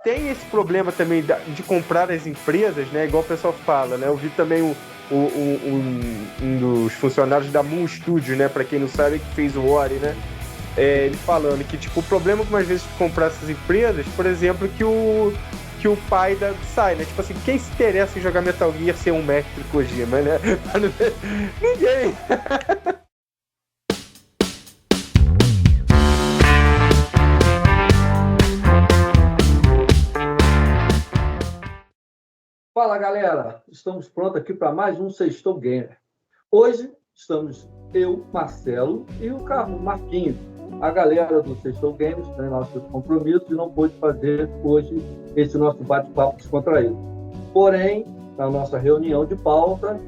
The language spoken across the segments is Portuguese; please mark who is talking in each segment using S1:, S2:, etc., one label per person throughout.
S1: tem esse problema também de comprar as empresas, né? Igual o pessoal fala, né? Eu vi também um dos funcionários da Moon Studio, né? Para quem não sabe, que fez o Ori, né? Ele falando que, tipo, o problema com às vezes de comprar essas empresas, por exemplo, que o pai sai, né? Tipo assim, quem se interessa em jogar Metal Gear ser um mestre Kojima, né? Ninguém!
S2: Fala, galera! Estamos prontos aqui para mais um Sextou Gamer. Hoje estamos eu, Marcelo e o Marquinhos. A galera do Sextou Games tem nossos compromissos e não pôde fazer hoje esse nosso bate-papo descontraído. Porém, na nossa reunião de pauta,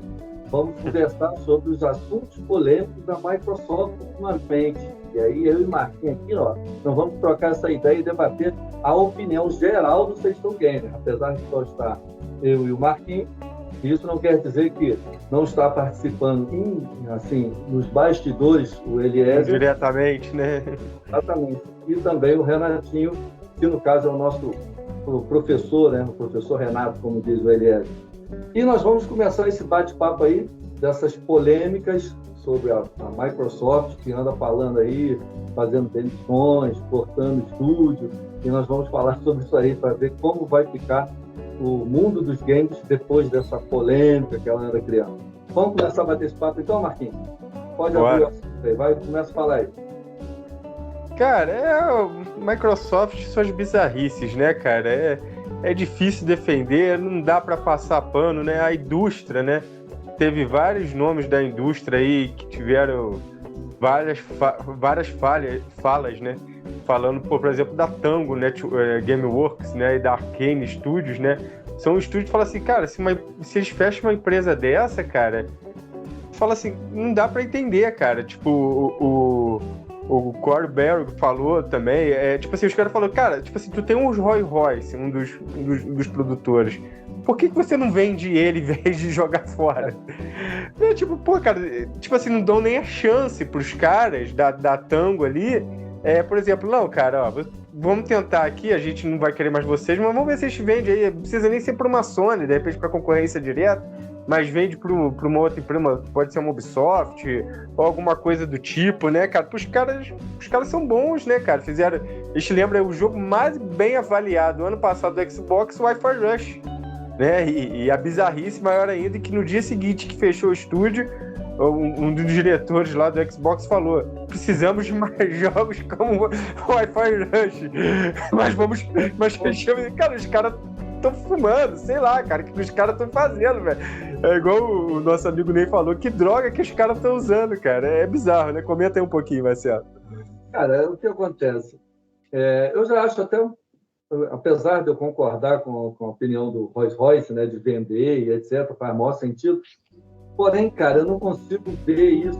S2: vamos conversar sobre os assuntos polêmicos da Microsoft ultimamente. E aí, eu e Marquinhos aqui, ó, nós vamos trocar essa ideia e debater a opinião geral do Sextou Gamer. Apesar de só estar eu e o Marquinhos, isso não quer dizer que não está participando nos bastidores o Eliezer.
S1: Diretamente, né?
S2: Exatamente. E também o Renatinho, que no caso é o nosso professor, né? O professor Renato, como diz o Eliezer. E nós vamos começar esse bate-papo aí, dessas polêmicas sobre a Microsoft, que anda falando aí, fazendo demissões, cortando estúdio, e nós vamos falar sobre isso aí para ver como vai ficar o mundo dos games depois dessa polêmica que ela anda criando. Vamos começar a bater esse papo então, Marquinhos? Pode abrir o assunto aí, vai, começa a falar aí.
S1: Cara, Microsoft e suas bizarrices, né, cara? É difícil defender, não dá para passar pano, né? A indústria, né? Teve vários nomes da indústria aí que tiveram várias falas, né? Falando, por exemplo, da Tango, né, Gameworks, né, e da Arcane Studios, né, são estúdios que falam assim, cara, se eles fecham uma empresa dessa, cara, fala assim, não dá pra entender, cara, tipo, o Corey Barry falou também, tipo assim, os caras falaram, cara, tipo assim, tu tem um Royce, um dos produtores, por que você não vende ele em vez de jogar fora? Tipo, pô, cara, tipo assim, não dão nem a chance pros caras da Tango ali. Por exemplo, não, cara, ó, vamos tentar aqui, a gente não vai querer mais vocês, mas vamos ver se a gente vende aí, não precisa nem ser para uma Sony, de repente para concorrência direta, mas vende para uma outra empresa, pode ser uma Ubisoft, ou alguma coisa do tipo, né, cara? Os caras são bons, né, cara? Eles lembram o jogo mais bem avaliado ano passado do Xbox, o Wi-Fi Rush, né? E a bizarrice maior ainda, que no dia seguinte que fechou o estúdio, um dos diretores lá do Xbox falou, precisamos de mais jogos como o Wi-Fi Rush, mas fechamos, cara, os caras estão fumando, sei lá, cara, o que os caras estão fazendo, velho. É igual o nosso amigo Ney falou, que droga que os caras estão usando, cara, é bizarro, né? Comenta aí um pouquinho, Marcelo.
S2: Cara, o que acontece? Eu já acho até, apesar de eu concordar com a opinião do Royce, né, de vender e etc, faz maior sentido. Porém, cara, eu não consigo ver isso,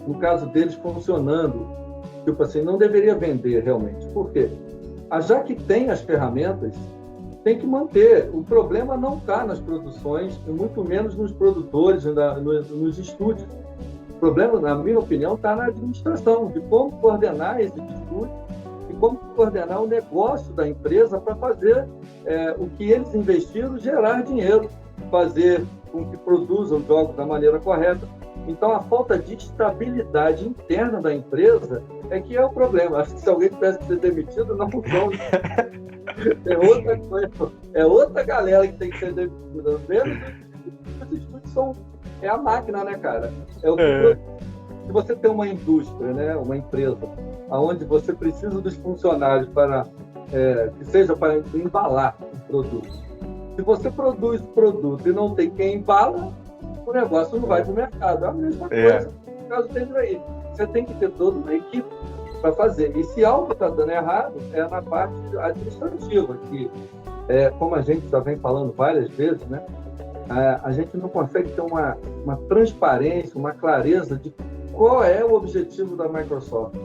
S2: no caso deles, funcionando. Tipo assim, não deveria vender realmente. Por quê? Já que tem as ferramentas, tem que manter. O problema não está nas produções, e muito menos nos produtores, nos estúdios. O problema, na minha opinião, está na administração, de como coordenar esses estúdios e como coordenar o negócio da empresa para fazer o que eles investiram gerar dinheiro, fazer com que produzam os jogos da maneira correta. Então, a falta de estabilidade interna da empresa é que é o problema. Acho que se alguém tivesse que ser demitido, não funciona. É outra coisa. É outra galera que tem que ser demitida. Mesmo os estúdios é a máquina, né, cara? Se você tem uma indústria, né, uma empresa, onde você precisa dos funcionários que seja para embalar um produto. Se você produz produto e não tem quem embala, o negócio não vai para o mercado. É a mesma coisa no caso dele aí. Você tem que ter toda uma equipe para fazer. E se algo está dando errado, é na parte administrativa, que, como a gente já vem falando várias vezes, né, a gente não consegue ter uma transparência, uma clareza de qual é o objetivo da Microsoft,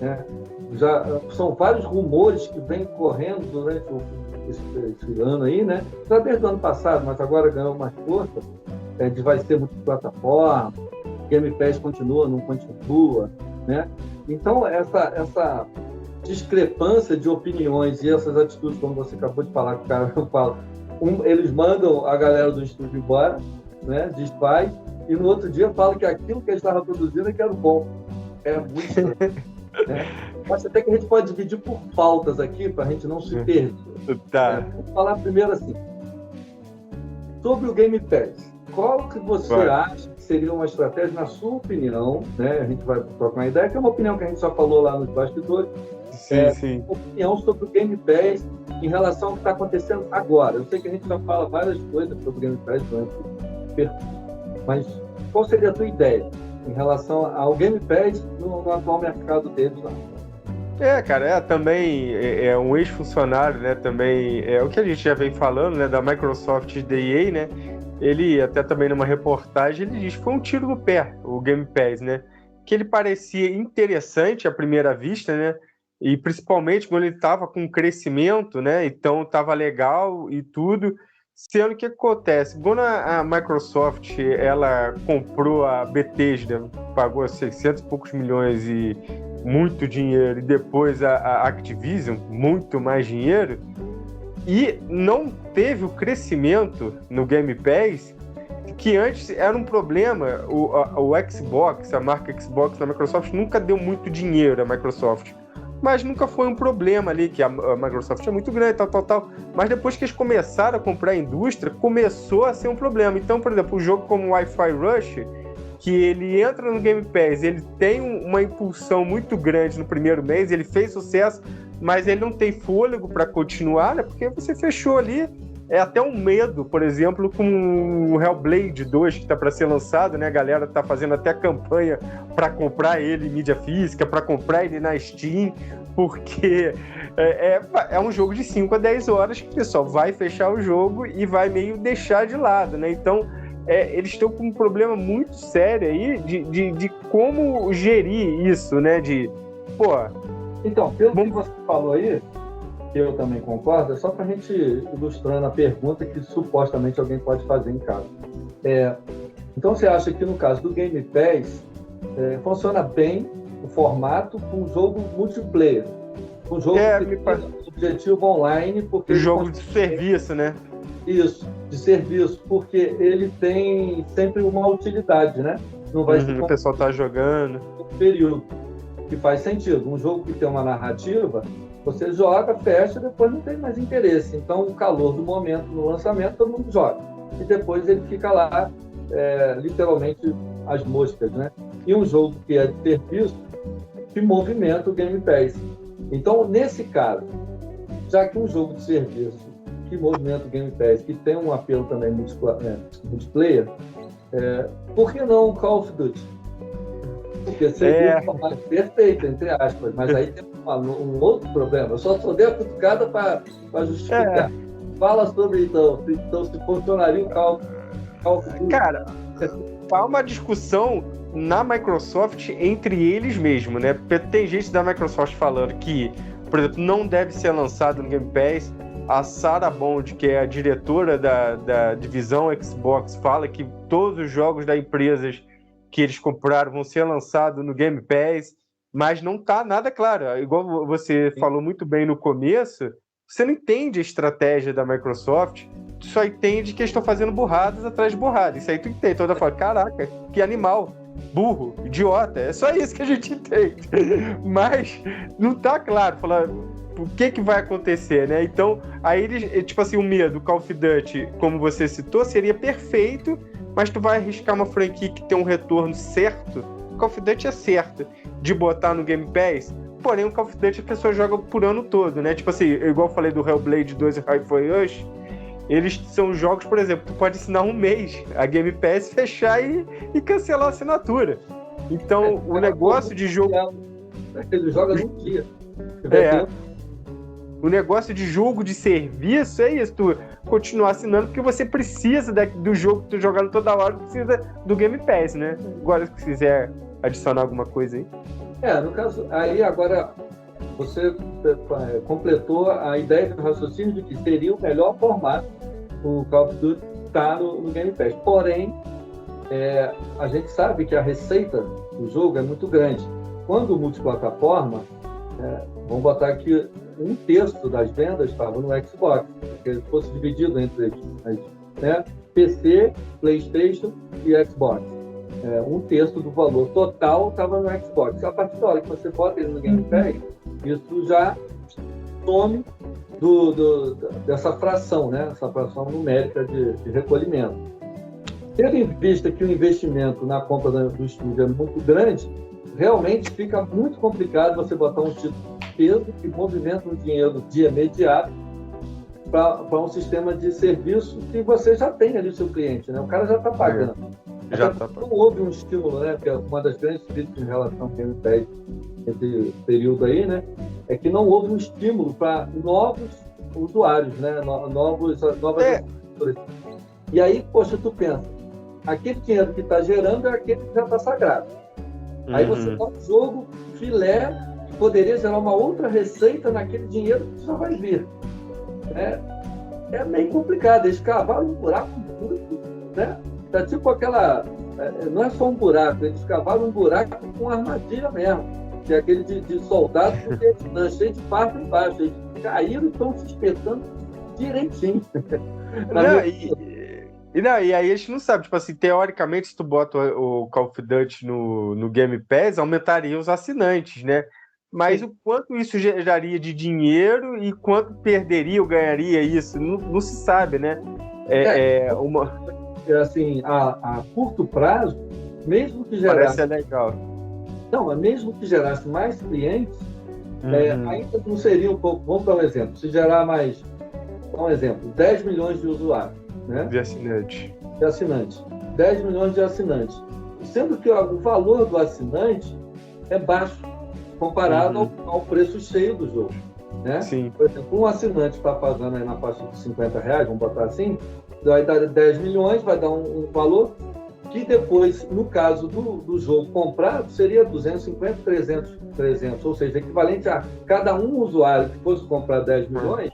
S2: né? Já são vários rumores que vêm correndo durante esse ano aí, né? Já desde o ano passado, mas agora ganhou mais força, de vai ser multiplataforma, Game Pass continua, não continua, né? Então, essa discrepância de opiniões e essas atitudes, como você acabou de falar, que o cara fala, eles mandam a galera do estúdio embora, né, desfaz, e no outro dia fala que aquilo que eles estavam produzindo é que era bom. É muito estranho. Né? Acho até que a gente pode dividir por pautas aqui, para a gente não se perder.
S1: Tá.
S2: Vou falar primeiro assim, sobre o Game Pass. Qual que você acha que seria uma estratégia, na sua opinião, né? A gente vai trocar uma ideia, que é uma opinião que a gente já falou lá nos bastidores.
S1: Sim.
S2: Uma opinião sobre o Game Pass em relação ao que está acontecendo agora. Eu sei que a gente já fala várias coisas sobre o Game Pass durante o percurso, mas qual seria a tua ideia em relação ao Game Pass no atual mercado deles lá?
S1: Cara, também é um ex-funcionário, né? Também é o que a gente já vem falando, né? Da Microsoft e da EA, né? Ele, até também numa reportagem, ele diz que foi um tiro no pé, o Game Pass, né? Que ele parecia interessante à primeira vista, né? E principalmente quando ele estava com crescimento, né? Então estava legal e tudo. Sendo que acontece, quando a Microsoft ela comprou a Bethesda, pagou 600 e poucos milhões e muito dinheiro, e depois a Activision, muito mais dinheiro, e não teve o crescimento no Game Pass, que antes era um problema. O Xbox, a marca Xbox da Microsoft, nunca deu muito dinheiro à Microsoft, mas nunca foi um problema ali, que a Microsoft é muito grande, tal. Mas depois que eles começaram a comprar a indústria, começou a ser um problema. Então, por exemplo, um jogo como o Wi-Fi Rush, que ele entra no Game Pass, ele tem uma impulsão muito grande no primeiro mês, ele fez sucesso, mas ele não tem fôlego para continuar, né? Porque você fechou ali. É até um medo, por exemplo, com o Hellblade 2, que está para ser lançado, né? A galera está fazendo até campanha para comprar ele em mídia física, para comprar ele na Steam, porque é um jogo de 5 a 10 horas que o pessoal vai fechar o jogo e vai meio deixar de lado, né? Então, eles estão com um problema muito sério aí de como gerir isso, né?
S2: Então, pelo que você falou aí, que eu também concordo, é só para a gente ilustrando a pergunta que supostamente alguém pode fazer em casa. Então, você acha que no caso do Game Pass, funciona bem o formato com jogo multiplayer? Um jogo que tem objetivo online, porque...
S1: Jogo de serviço, né?
S2: Isso, de serviço, porque ele tem sempre uma utilidade, né? Não vai ser
S1: o pessoal tá jogando.
S2: Um período que faz sentido. Um jogo que tem uma narrativa, você joga, fecha, depois não tem mais interesse. Então, o calor do momento no lançamento, todo mundo joga. E depois ele fica lá, literalmente, as moscas, né? E um jogo que é de serviço, que movimenta o Game Pass. Então, nesse caso, já que um jogo de serviço que movimenta o Game Pass, que tem um apelo também multiplayer, por que não o Call of Duty? Porque seria perfeito, entre aspas, mas aí tem um outro problema. Eu só dei a cutucada para justificar. Fala sobre, então, se funcionaria o Call of Duty.
S1: Cara, há uma discussão na Microsoft entre eles mesmos, né? Tem gente da Microsoft falando que, por exemplo, não deve ser lançado no Game Pass. A Sarah Bond, que é a diretora da divisão Xbox, fala que todos os jogos da empresa que eles compraram vão ser lançados no Game Pass, mas não está nada claro. Igual você falou muito bem no começo, você não entende a estratégia da Microsoft, tu só entende que eles estão fazendo burradas atrás de burradas. Isso aí tu entende. Toda fala, caraca, que animal, burro, idiota. É só isso que a gente entende. Mas não está claro, falar o que vai acontecer, né? Então, aí eles, tipo assim, o medo, o Call of Duty, como você citou, seria perfeito, mas tu vai arriscar uma franquia que tem um retorno certo. O Call of Duty é certo de botar no Game Pass, porém o Call of Duty a pessoa joga por ano todo, né? Tipo assim, igual eu falei do Hellblade 2 e Hi-Fi Rush, eles são jogos, por exemplo, tu pode assinar um mês a Game Pass, fechar e cancelar a assinatura. Então, o negócio de jogo...
S2: Ele joga num dia.
S1: O negócio de jogo de serviço é isso, tu continuar assinando, porque você precisa do jogo que tu jogando toda hora, precisa do Game Pass, né? Agora, se quiser adicionar alguma coisa aí.
S2: No caso, aí agora você completou a ideia do raciocínio de que seria o melhor formato o Call of Duty estar no Game Pass. Porém, a gente sabe que a receita do jogo é muito grande. Quando multiplataforma, Vamos botar aqui, 1/3 das vendas estava no Xbox, que fosse dividido entre né, PC, PlayStation e Xbox. 1/3 do valor total estava no Xbox. A partir da hora que você bota ele no Game Pass, isso já some dessa fração, né? Essa fração numérica de recolhimento. Tendo em vista que o investimento na compra do estúdio é muito grande, realmente fica muito complicado você botar um título de peso que movimenta um dinheiro de imediato para um sistema de serviço que você já tem ali o seu cliente, né? O cara já está pagando. Não houve um estímulo, né? Porque uma das grandes críticas em relação ao Game Pass nesse período aí, né? É que não houve um estímulo para novos usuários, né? Novas assinaturas. E aí, poxa, tu pensa, aquele dinheiro que está gerando é aquele que já está sagrado. Aí você dá um jogo filé que poderia gerar uma outra receita naquele dinheiro que já vai vir. É meio complicado. Eles cavaram um buraco muito, né? Tá tipo aquela... não é só um buraco, eles cavaram um buraco com armadilha mesmo. Que é aquele de soldado cheio de parte embaixo. Eles caíram e estão se espetando direitinho.
S1: E aí a gente não sabe, tipo assim, teoricamente, se tu bota o Call of Duty no Game Pass, aumentaria os assinantes, né? Mas o quanto isso geraria de dinheiro e quanto perderia ou ganharia isso, não se sabe, né?
S2: Assim, a curto prazo, mesmo que gerasse...
S1: Parece legal.
S2: Não, mas mesmo que gerasse mais clientes, ainda não seria um pouco... Vamos dar um exemplo. Se gerar mais, um exemplo, 10 milhões de usuários, né?
S1: De assinantes.
S2: 10 milhões de assinantes. Sendo que o valor do assinante é baixo comparado ao preço cheio do jogo, né?
S1: Sim.
S2: Por exemplo, um assinante está pagando aí na faixa de R$50, vamos botar assim, vai dar 10 milhões, vai dar um valor que depois, no caso do jogo comprado, seria 250, 300, ou seja, equivalente a cada um usuário que fosse comprar 10 milhões,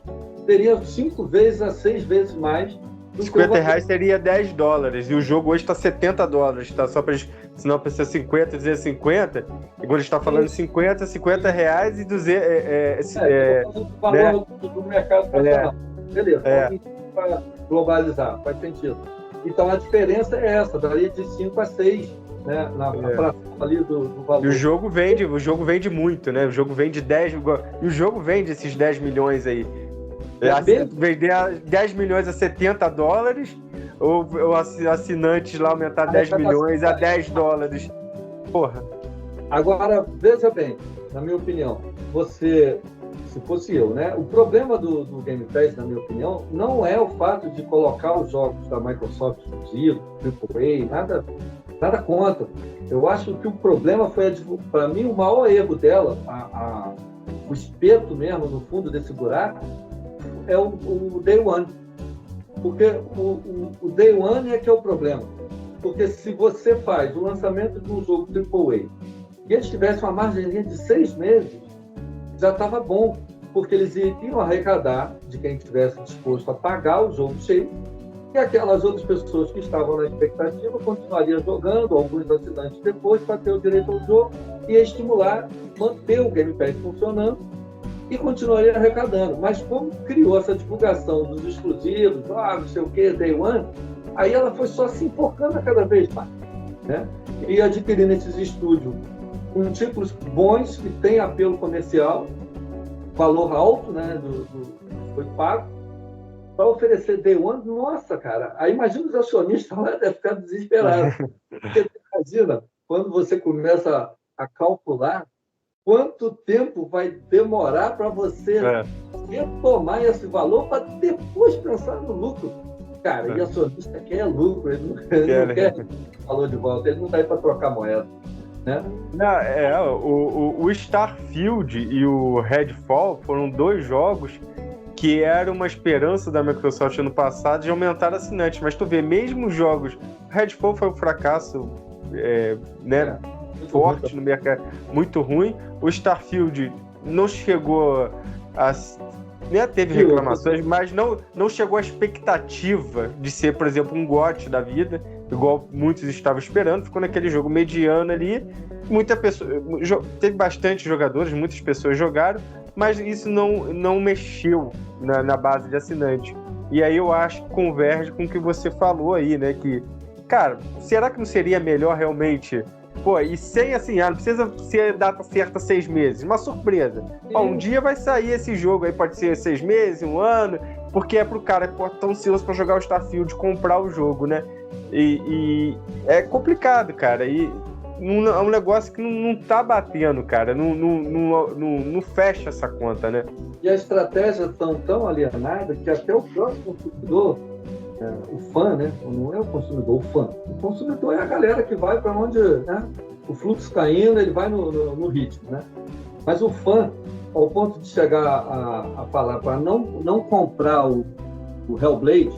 S2: teria 5 vezes a 6 vezes mais.
S1: R$50 seria $10, e o jogo hoje está $70, tá? Só para senão precisa 50, dizer 50, e quando está falando R$50 reais e 200...
S2: o valor do mercado nacional. Beleza, para globalizar, faz sentido. Então a diferença é essa, daria de 5 a 6, né, na fração ali do valor.
S1: E o jogo vende muito, né? O jogo vende 10, e o jogo vende esses 10 milhões aí. Vender 10 milhões a $70, ou assinantes lá aumentar 10 milhões a $10. Porra.
S2: Agora, veja bem, na minha opinião, se fosse eu, né? O problema do Game Pass, na minha opinião, não é o fato de colocar os jogos da Microsoft exclusivos, AAA, nada contra. Eu acho que o problema foi, para mim, o maior erro dela, o espeto mesmo no fundo desse buraco, é o Day One. Porque o Day One é que é o problema. Porque se você faz o lançamento de um jogo AAA e eles tivessem uma margem de 6 meses, já estava bom, porque eles iriam arrecadar de quem estivesse disposto a pagar o jogo cheio, e aquelas outras pessoas que estavam na expectativa continuariam jogando, alguns assinantes depois, para ter o direito ao jogo, e estimular, manter o Game Pass funcionando, e continuaria arrecadando. Mas como criou essa divulgação dos exclusivos, não sei o que, Day One, aí ela foi só se enforcando a cada vez mais, né? E adquirindo esses estúdios com títulos bons, que têm apelo comercial, valor alto, né, foi pago, para oferecer Day One. Nossa, cara, aí imagina os acionistas lá, devem ficar desesperados. Porque imagina, quando você começa a calcular quanto tempo vai demorar para você retomar esse valor para depois pensar no lucro. Cara, e acionista quer lucro, ele não quer valor de volta, ele não está aí para trocar moeda. Né?
S1: O Starfield e o Redfall foram 2 jogos que eram uma esperança da Microsoft ano passado de aumentar assinantes, mas tu vê, mesmo os jogos, Redfall foi um fracasso forte no mercado, muito ruim. O Starfield não chegou a... teve reclamações, mas não chegou à expectativa de ser, por exemplo, um GOT da vida, igual muitos estavam esperando. Ficou naquele jogo mediano ali, teve bastante jogadores, muitas pessoas jogaram, mas isso não mexeu na base de assinante. E aí eu acho que converge com o que você falou aí, né? Que, cara, será que não seria melhor realmente... Pô, e sem assim, não precisa ser data certa 6 meses, uma surpresa. Ó, um dia vai sair esse jogo aí, pode ser 6 meses, 1 ano, porque é pro cara que tá ansioso pra jogar o Starfield, comprar o jogo, né? E é complicado, cara, e é um negócio que não tá batendo, cara, não fecha essa conta, né?
S2: E as estratégias estão tão alienadas que até o próximo consumidor, o fã, né? Não é o consumidor, o fã. O consumidor é a galera que vai para onde, né? O fluxo caindo, ele vai no ritmo, né? Mas o fã, ao ponto de chegar a falar para não comprar o Hellblade,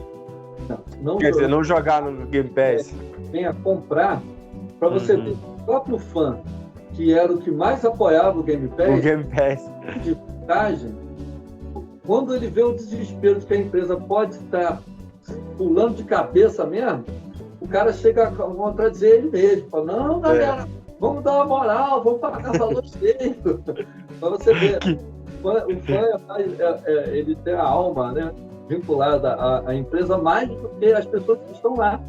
S1: quer dizer, não jogar no Game Pass,
S2: venha comprar, para você ver, o próprio fã, que era o que mais apoiava o Game Pass, de vantagem, quando ele vê o desespero de que a empresa pode estar pulando de cabeça mesmo, o cara chega a contradizer ele mesmo. Fala, não, galera, vamos dar uma moral, vamos pagar valor cheio. Para você ver, o fã ele tem a alma, né, vinculada à empresa mais do que as pessoas que estão lá.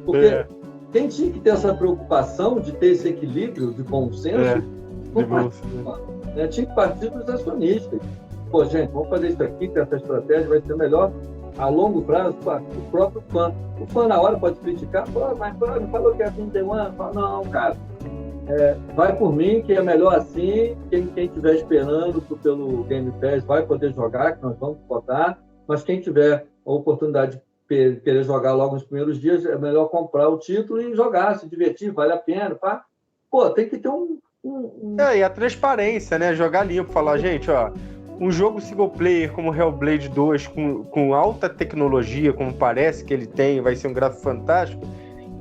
S2: Porque quem tinha que ter essa preocupação de ter esse equilíbrio de bom senso, tinha que partir dos acionistas. Pô, gente, vamos fazer isso aqui, que essa estratégia vai ser melhor a longo prazo para o próprio fã. O fã, na hora, pode criticar, mas me falou que é assim, tem um ano. Não, cara, vai por mim, que é melhor assim. Quem estiver esperando pelo Game Pass vai poder jogar, que nós vamos botar, mas quem tiver a oportunidade de querer jogar logo nos primeiros dias, é melhor comprar o título e jogar, se divertir, vale a pena. Pá. Pô, tem que ter
S1: e a transparência, né? Jogar limpo, falar, gente, ó, um jogo single player como Hellblade 2 com alta tecnologia, como parece que ele tem, vai ser um gráfico fantástico,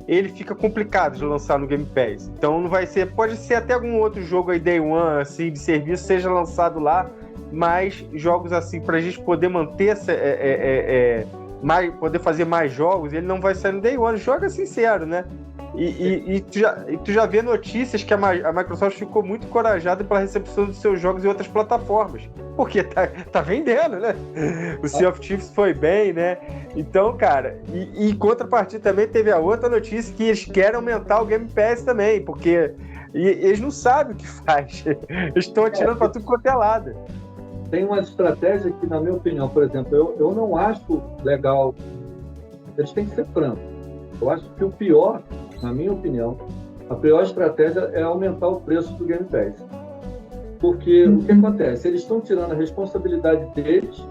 S1: ele fica complicado de lançar no Game Pass. Então não vai ser, pode ser até algum outro jogo aí Day One, assim, de serviço, seja lançado lá, mas jogos assim, pra gente poder manter poder fazer mais jogos, ele não vai sair no Day One, joga sincero, né? E tu já vê notícias que a Microsoft ficou muito encorajada pela recepção dos seus jogos em outras plataformas. Porque tá vendendo, né? O Sea of Thieves foi bem, né? Então, cara, e em contrapartida também teve a outra notícia que eles querem aumentar o Game Pass também, porque eles não sabem o que faz. Eles estão atirando pra tudo quanto é lado.
S2: Tem uma estratégia que, na minha opinião, por exemplo, eu não acho legal. Eles têm que ser francos. Eu acho que o pior, na minha opinião, a pior estratégia é aumentar o preço do Game Pass. Porque o que acontece? Eles estão tirando a responsabilidade deles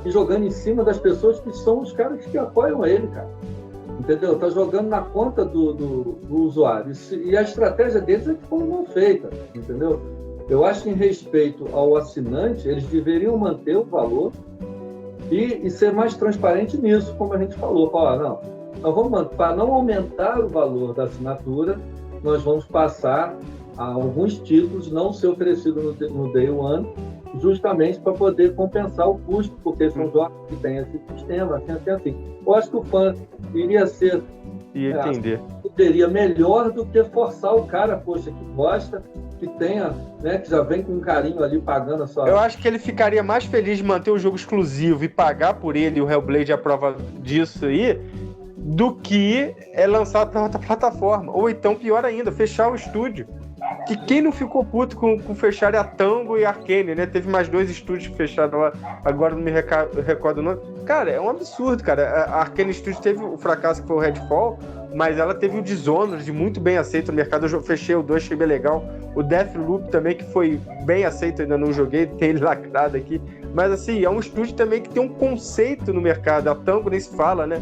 S2: e jogando em cima das pessoas que são os caras que apoiam ele, cara. Entendeu? Tá jogando na conta do usuário. E a estratégia deles é que foi mal feita, entendeu? Eu acho que, em respeito ao assinante, eles deveriam manter o valor e ser mais transparente nisso, como a gente falou. Falar, para não aumentar o valor da assinatura, nós vamos passar a alguns títulos não ser oferecidos no Day One, justamente para poder compensar o custo, porque são jogos que têm esse sistema, assim. Eu acho que o fã iria ser...
S1: entender.
S2: Seria melhor do que forçar o cara, poxa, que gosta, que tenha, né, que já vem com um carinho ali pagando a sua...
S1: Eu acho que ele ficaria mais feliz de manter o jogo exclusivo e pagar por ele, o Hellblade é a prova disso aí, do que lançado na outra plataforma. Ou então, pior ainda, fechar o estúdio. Que quem não ficou puto com fechar a Tango e a Arkane, né? Teve mais 2 estúdios fechados lá, agora não me recordo o nome. Cara, é um absurdo, cara. A Arkane Studios teve o fracasso que foi o Redfall, mas ela teve o Dishonored, muito bem aceito no mercado. Eu fechei o 2, achei bem legal. O Deathloop também, que foi bem aceito, ainda não joguei, tem ele lacrado aqui. Mas assim, é um estúdio também que tem um conceito no mercado. A Tango nem se fala, né?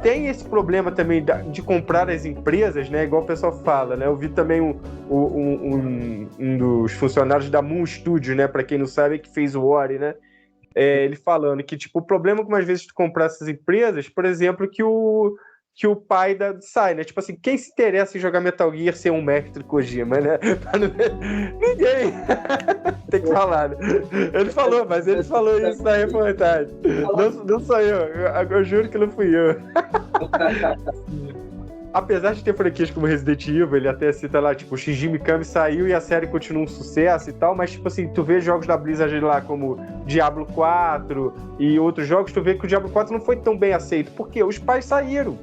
S1: Tem esse problema também de comprar as empresas, né? Igual o pessoal fala, né? Eu vi também um dos funcionários da Moon Studio, né? Para quem não sabe, que fez o Ori, né? Ele falando que, tipo, o problema com, às vezes, tu comprar essas empresas, por exemplo, que o pai sai, né? Tipo assim, quem se interessa em jogar Metal Gear ser um mestre Kojima, né? Ninguém! Tem que falar, né? Ele falou, mas ele falou isso na reportagem. Não sou eu juro que não fui eu. apesar de ter franquias como Resident Evil, ele até cita lá, tipo, o Shinji Mikami saiu e a série continua um sucesso e tal, mas, tipo assim, tu vê jogos da Blizzard lá como Diablo 4 e outros jogos, tu vê que o Diablo 4 não foi tão bem aceito, porque os pais saíram,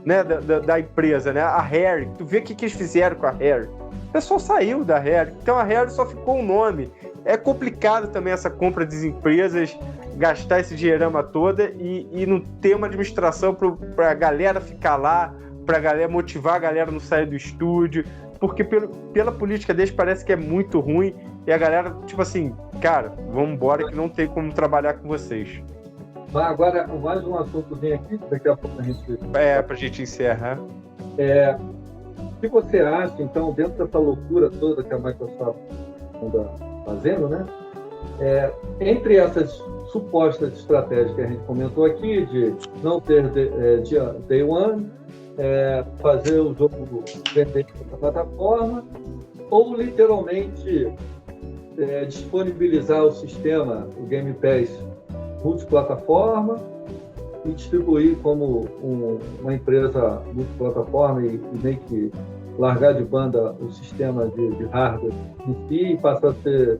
S1: né, da empresa, né, a Rare, tu vê o que eles fizeram com a Rare. O pessoal saiu da Rare, então a Rare só ficou um nome. É complicado também essa compra das empresas, gastar esse dinheirama toda e não ter uma administração pra galera ficar lá, pra galera motivar a galera a não sair do estúdio, porque pela política deles parece que é muito ruim e a galera, tipo assim, cara, vamos embora que não tem como trabalhar com vocês.
S2: Mas agora, mais um assuntozinho aqui, daqui a pouco a gente...
S1: Pra gente encerrar.
S2: O que você acha, então, dentro dessa loucura toda que a Microsoft anda fazendo, né? Entre essas supostas estratégias que a gente comentou aqui, de não ter Day One, fazer o jogo independente da plataforma, ou literalmente disponibilizar o sistema, o Game Pass multiplataforma, e distribuir como uma empresa multiplataforma e meio que largar de banda o sistema de hardware em si e passar a ser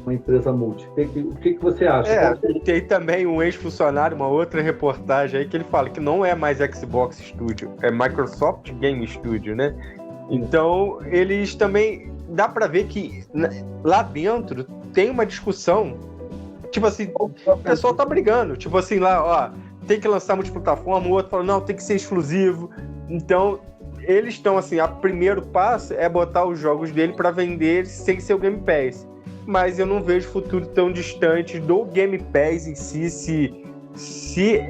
S2: uma empresa multi. O que você acha?
S1: Tem também um ex-funcionário, uma outra reportagem aí que ele fala que não é mais Xbox Studio, é Microsoft Game Studio, né? Então, eles também... Dá pra ver que lá dentro tem uma discussão, tipo assim, o pessoal tá brigando, tipo assim, lá, ó, tem que lançar multiplataforma, o outro fala, não, tem que ser exclusivo. Então, eles estão assim, o primeiro passo é botar os jogos dele para vender sem ser o Game Pass. Mas eu não vejo futuro tão distante do Game Pass em si, se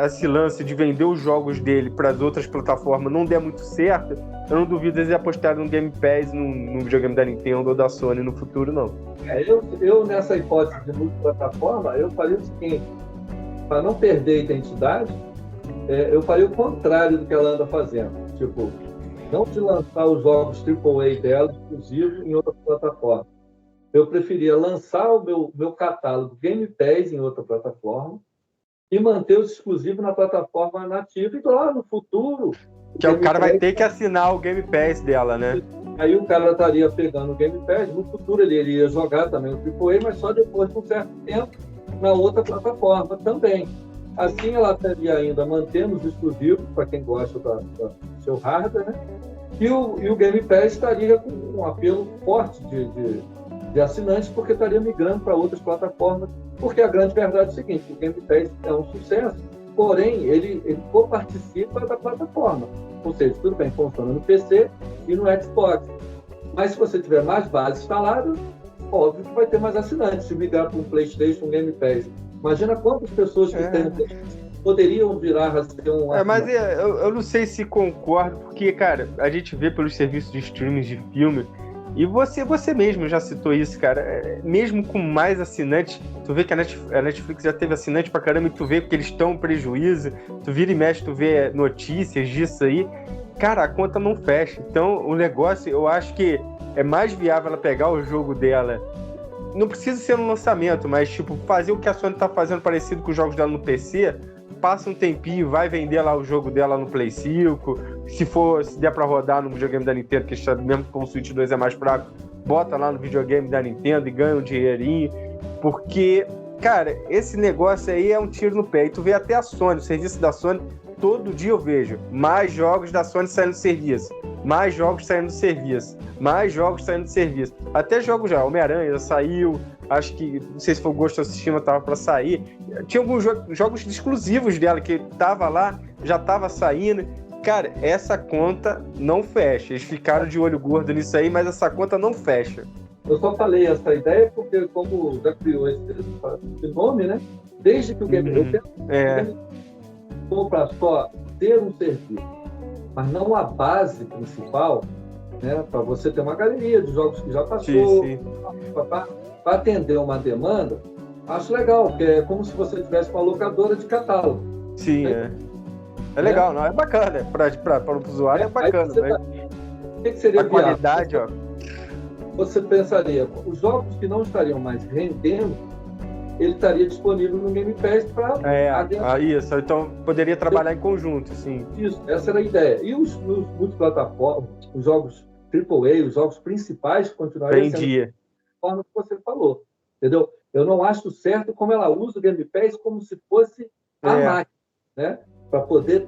S1: esse lance de vender os jogos dele para as outras plataformas não der muito certo, eu não duvido eles apostarem no Game Pass, no videogame da Nintendo ou da Sony no futuro, não.
S2: Eu nessa hipótese de multiplataforma, eu faria o seguinte, para não perder a identidade, eu faria o contrário do que ela anda fazendo. Tipo, não de lançar os jogos AAA dela exclusivo em outra plataforma. Eu preferia lançar o meu catálogo Game Pass em outra plataforma e manter os exclusivos na plataforma nativa e lá no futuro...
S1: Que o cara vai ter que assinar o Game Pass dela, né?
S2: Aí o cara estaria pegando o Game Pass, no futuro ele iria jogar também o AAA, mas só depois de um certo tempo na outra plataforma também. Assim ela estaria ainda mantendo os exclusivos para quem gosta do seu hardware, né? E o Game Pass estaria com um apelo forte de assinantes, porque estaria migrando para outras plataformas, porque a grande verdade é o seguinte, o Game Pass é um sucesso, porém ele co-participa da plataforma, ou seja, tudo bem, funciona no PC e no Xbox, mas se você tiver mais base instalada, óbvio que vai ter mais assinantes, se migrar para um PlayStation, um Game Pass. Imagina quantas pessoas que têm poderiam virar a ser um...
S1: Mas eu não sei se concordo, porque, cara, a gente vê pelos serviços de streaming de filme, e você mesmo já citou isso, cara, mesmo com mais assinantes, tu vê que a Netflix já teve assinante pra caramba, e tu vê que eles estão em prejuízo, tu vira e mexe, tu vê notícias disso aí, cara, a conta não fecha. Então, o negócio, eu acho que é mais viável ela pegar o jogo dela, não precisa ser no lançamento, mas, tipo, fazer o que a Sony tá fazendo parecido com os jogos dela no PC, passa um tempinho, vai vender lá o jogo dela no Play 5, se der pra rodar no videogame da Nintendo, que mesmo com o Switch 2 é mais fraco, bota lá no videogame da Nintendo e ganha um dinheirinho, porque, cara, esse negócio aí é um tiro no pé, e tu vê até a Sony, o serviço da Sony, todo dia eu vejo mais jogos da Sony saindo do serviço, mais jogos saindo do serviço, mais jogos saindo do serviço, até jogos já, Homem-Aranha já saiu, acho que, não sei se foi o Ghost of Tsushima, tava pra sair. Tinha alguns jogos exclusivos dela que tava lá, já tava saindo. Cara, essa conta não fecha. Eles ficaram de olho gordo nisso aí, mas essa conta não fecha.
S2: Eu só falei essa ideia porque, como já criou esse nome, né? Desde que o Game for para só ter um serviço, mas não a base principal, né? Para você ter uma galeria de jogos que já passou, para atender uma demanda, acho legal, porque é como se você tivesse uma locadora de catálogo.
S1: Sim, é legal, não? É bacana, para o usuário é bacana.
S2: O que seria
S1: a qualidade, ó.
S2: Você pensaria, os jogos que não estariam mais rendendo, ele estaria disponível no Game Pass para...
S1: Isso. Então, poderia trabalhar em conjunto, sim.
S2: Isso, essa era a ideia. E os multiplataformas, os jogos AAA, os jogos principais, continuariam sendo da forma que você falou, entendeu? Eu não acho certo como ela usa o Game Pass como se fosse a máquina, né? Para poder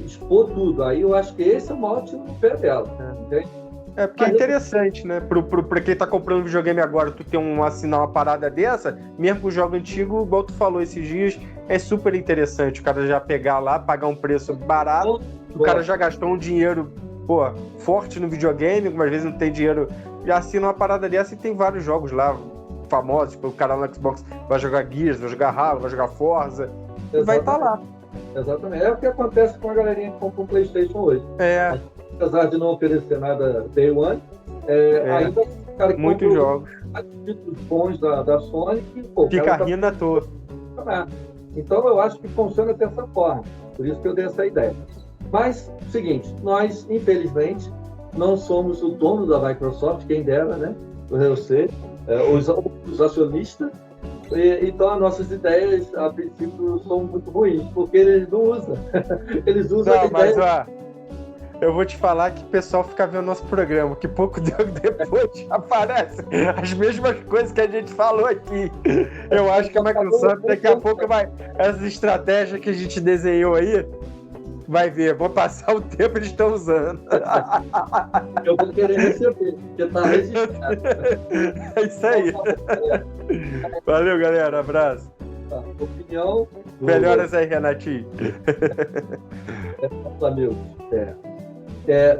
S2: expor tudo. Aí eu acho que esse é o maior tiro no pé dela. Entende?
S1: Porque é interessante, né? Pra quem tá comprando videogame agora, tu ter assinar uma parada dessa, mesmo com o jogo antigo, igual tu falou esses dias, é super interessante. O cara já pegar lá, pagar um preço barato, o cara já gastou um dinheiro, forte no videogame, algumas vezes não tem dinheiro, já assina uma parada dessa e tem vários jogos lá famosos, tipo, o cara no Xbox vai jogar Gears, vai jogar Halo, vai jogar Forza, e vai estar lá.
S2: Exatamente. É o que acontece com a galerinha que compra um PlayStation hoje. Apesar de não oferecer nada Day One, ainda o cara que
S1: muitos jogos.
S2: Títulos bons da Sony que
S1: fica rindo à toa.
S2: Então eu acho que funciona dessa forma. Por isso que eu dei essa ideia. Mas, seguinte, nós, infelizmente, não somos o dono da Microsoft, quem dera, né? Eu sei, os acionistas. Então, as nossas ideias, a princípio, são muito ruins, porque eles não usam. Eles usam a ideia...
S1: eu vou te falar que o pessoal fica vendo nosso programa, que pouco depois aparecem as mesmas coisas que a gente falou aqui. Eu acho que a Microsoft daqui a pouco vai... Essas estratégias que a gente desenhou aí, vai ver, vou passar o tempo eles estão usando.
S2: Eu vou querer receber, porque tá registrado.
S1: É isso aí. Valeu, galera. Abraço.
S2: Opinião.
S1: Melhoras aí, Renatinho.
S2: Amigos.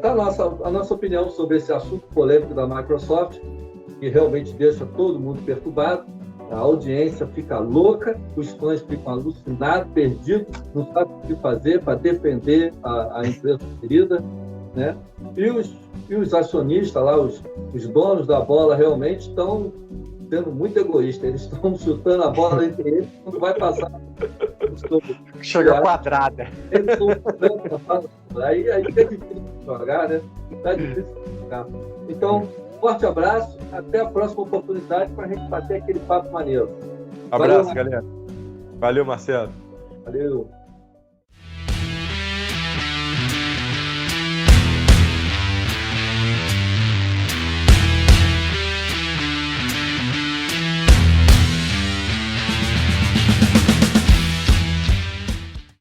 S2: Tá a nossa opinião sobre esse assunto polêmico da Microsoft, que realmente deixa todo mundo perturbado. A audiência fica louca, os fãs ficam alucinados, perdidos, não sabem o que fazer para defender a empresa querida, né? E os acionistas lá, os donos da bola, realmente estão sendo muito egoístas. Eles estão chutando a bola entre eles, quando vai passar...
S1: Chega quadrada.
S2: Eles estão chutando a bola. Aí é difícil jogar, né? É difícil jogar. Então, forte abraço, até a próxima oportunidade para a gente bater aquele papo maneiro.
S1: Abraço, galera. Valeu, Marcelo.
S2: Valeu.